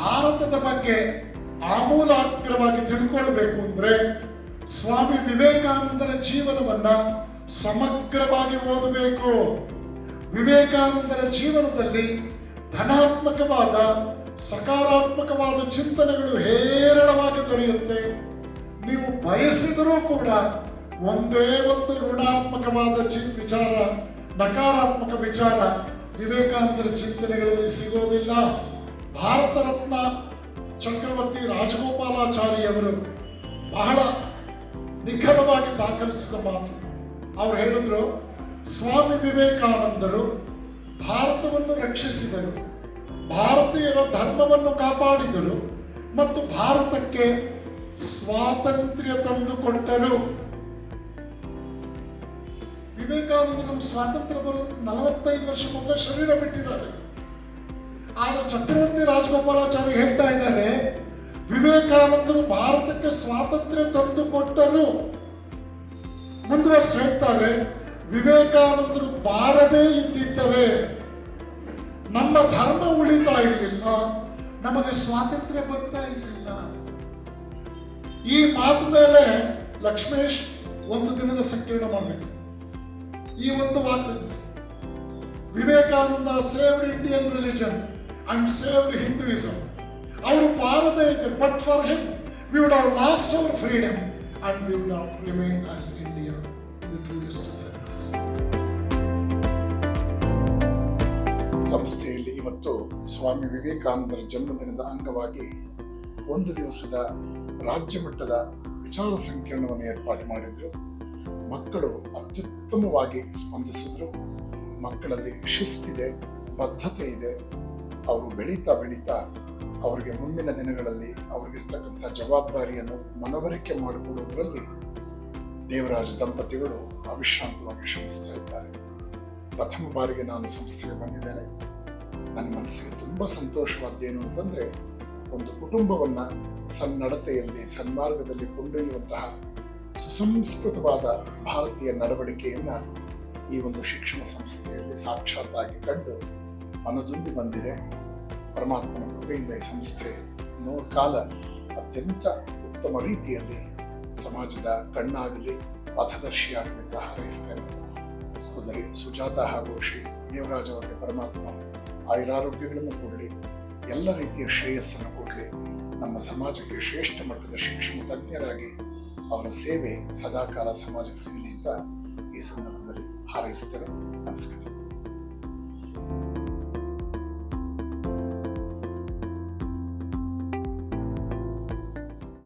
ಭಾರತದ ಬಗ್ಗೆ ಆಮೂಲಾಗ್ರವಾಗಿ ತಿಳ್ಕೊಳ್ಬೇಕು ಅಂದ್ರೆ ಸ್ವಾಮಿ ವಿವೇಕಾನಂದರ ಜೀವನವನ್ನ ಸಮಗ್ರವಾಗಿ ಓದಬೇಕು. ವಿವೇಕಾನಂದರ ಜೀವನದಲ್ಲಿ ಧನಾತ್ಮಕವಾದ ಸಕಾರಾತ್ಮಕವಾದ ಚಿಂತನೆಗಳು ಹೇರಳವಾಗಿ ದೊರೆಯುತ್ತೆ. ನೀವು ಬಯಸಿದರೂ ಕೂಡ ಒಂದೇ ಒಂದು ಋಣಾತ್ಮಕವಾದ ವಿಚಾರ, ನಕಾರಾತ್ಮಕ ವಿಚಾರ ವಿವೇಕಾನಂದರ ಚಿಂತನೆಗಳಲ್ಲಿ ಸಿಗೋದಿಲ್ಲ. ಭಾರತ ರತ್ನ ಚಕ್ರವರ್ತಿ ರಾಜಗೋಪಾಲಾಚಾರಿಯವರು ಬಹಳ ನಿಖರವಾಗಿ ದಾಖಲಿಸಿದ ಮಾತು. ಅವರು ಹೇಳಿದ್ರು, ಸ್ವಾಮಿ ವಿವೇಕಾನಂದರು ಭಾರತವನ್ನು ರಕ್ಷಿಸಿದರು, ಭಾರತೀಯರ ಧರ್ಮವನ್ನು ಕಾಪಾಡಿದರು ಮತ್ತು ಭಾರತಕ್ಕೆ ಸ್ವಾತಂತ್ರ್ಯ ತಂದುಕೊಟ್ಟರು. ವಿವೇಕಾನಂದ ನಮ್ಮ ಸ್ವಾತಂತ್ರ್ಯ ಬರೋದು 45 ವರ್ಷ ಮೊದಲು ಶರೀರ ಬಿಟ್ಟಿದ್ದಾರೆ. ಆದ್ರೆ ಚಕ್ರವರ್ತಿ ರಾಜಗೋಪಾಲಾಚಾರ್ಯ ಹೇಳ್ತಾ ಇದ್ದಾರೆ, ವಿವೇಕಾನಂದರು ಭಾರತಕ್ಕೆ ಸ್ವಾತಂತ್ರ್ಯ ತಂದುಕೊಟ್ಟರು. ಮುಂದುವರೆಸಿ ಹೇಳ್ತಾರೆ, ವಿವೇಕಾನಂದರು ಬಾರದೇ ಇದ್ದಿದ್ದರೆ ನಮ್ಮ ಧರ್ಮ ಉಳಿತಾ ಇರಲಿಲ್ಲ, ನಮಗೆ ಸ್ವಾತಂತ್ರ್ಯ ಬರ್ತಾ ಇರಲಿಲ್ಲ. ಈ ಮಾತು ಮೇಲೆ ಲಕ್ಷ್ಮೇಶ್ ಒಂದು ದಿನದ ಸಂಕೀರ್ಣ ಮಾಡಬೇಕು. ಈ ಒಂದು ಮಾತು, Vivekananda saved Indian religion and saved Hinduism. ಅವರು ಬಾರದೇ ಇದ್ದರು, but for him we would have lost our freedom and we would have remained as India in the truest sense. ಸಂಸ್ಥೆಯಲ್ಲಿ ಇವತ್ತು ಸ್ವಾಮಿ ವಿವೇಕಾನಂದರ ಜನ್ಮದಿನದ ಅಂಗವಾಗಿ ಒಂದು ದಿವಸದ ರಾಜ್ಯ ಮಟ್ಟದ ವಿಚಾರ ಸಂಕಿರಣವನ್ನು ಏರ್ಪಾಡು ಮಾಡಿದ್ರು. ಮಕ್ಕಳು ಅತ್ಯುತ್ತಮವಾಗಿ ಸ್ಪಂದಿಸಿದ್ರು. ಮಕ್ಕಳಲ್ಲಿ ಶಿಸ್ತಿದೆ, ಬದ್ಧತೆ ಇದೆ. ಅವರು ಬೆಳೀತಾ ಬೆಳೀತಾ ಅವರಿಗೆ ಮುಂದಿನ ದಿನಗಳಲ್ಲಿ ಅವ್ರಿಗಿರ್ತಕ್ಕಂಥ ಜವಾಬ್ದಾರಿಯನ್ನು ಮನವರಿಕೆ ಮಾಡಿಕೊಡುವುದರಲ್ಲಿ ದೇವರಾಜ್ ದಂಪತಿಗಳು ಅವಿಶ್ರಾಂತವಾಗಿ ಶ್ರಮಿಸ್ತಾ ಇದ್ದಾರೆ. ಪ್ರಥಮ ಬಾರಿಗೆ ನಾನು ಸಂಸ್ಥೆಗೆ ಬಂದಿದ್ದೇನೆ. ನನ್ನ ಮನಸ್ಸಿಗೆ ತುಂಬ ಸಂತೋಷವಾದ್ದೇನು ಅಂತಂದರೆ, ಒಂದು ಕುಟುಂಬವನ್ನು ಸನ್ನಡತೆಯಲ್ಲಿ ಸನ್ಮಾರ್ಗದಲ್ಲಿ ಕೊಂಡೊಯ್ಯುವಂತಹ ಸುಸಂಸ್ಕೃತವಾದ ಭಾರತೀಯ ನಡವಳಿಕೆಯನ್ನು ಈ ಒಂದು ಶಿಕ್ಷಣ ಸಂಸ್ಥೆಯಲ್ಲಿ ಸಾಕ್ಷಾತ್ತಾಗಿ ಕಂಡು ಮನದುಂಬಿ ಬಂದಿದೆ. ಪರಮಾತ್ಮನ ಕೃಪೆಯಿಂದ ಈ ಸಂಸ್ಥೆ 100 ಕಾಲ ಅತ್ಯಂತ ಉತ್ತಮ ರೀತಿಯಲ್ಲಿ ಸಮಾಜದ ಕಣ್ಣಾಗಲಿ ಪಥದರ್ಶಿಯಾಗಲಿ ಅಂತ ಹಾರೈಸ್ತೇನೆ. ಸೋದರಿ ಸುಜಾತ ಹಾಗೂ ಶ್ರೀ ದೇವರಾಜ್ ಅವರಿಗೆ ಪರಮಾತ್ಮ ಆಯುರಾರೋಗ್ಯಗಳನ್ನು ಕೊಡಲಿ, ಎಲ್ಲ ರೀತಿಯ ಶ್ರೇಯಸ್ಸನ್ನು ಕೊಡಲಿ. ನಮ್ಮ ಸಮಾಜಕ್ಕೆ ಶ್ರೇಷ್ಠ ಮಟ್ಟದ ಶಿಕ್ಷಣ ತಜ್ಞರಾಗಿ ಅವರ ಸೇವೆ ಸದಾಕಾಲ ಸಮಾಜಕ್ಕೆ ಸಿಗಲಿ ಅಂತ ಈ ಸಂದರ್ಭದಲ್ಲಿ ಹಾರೈಸ್ತೇನೆ. ನಮಸ್ಕಾರ.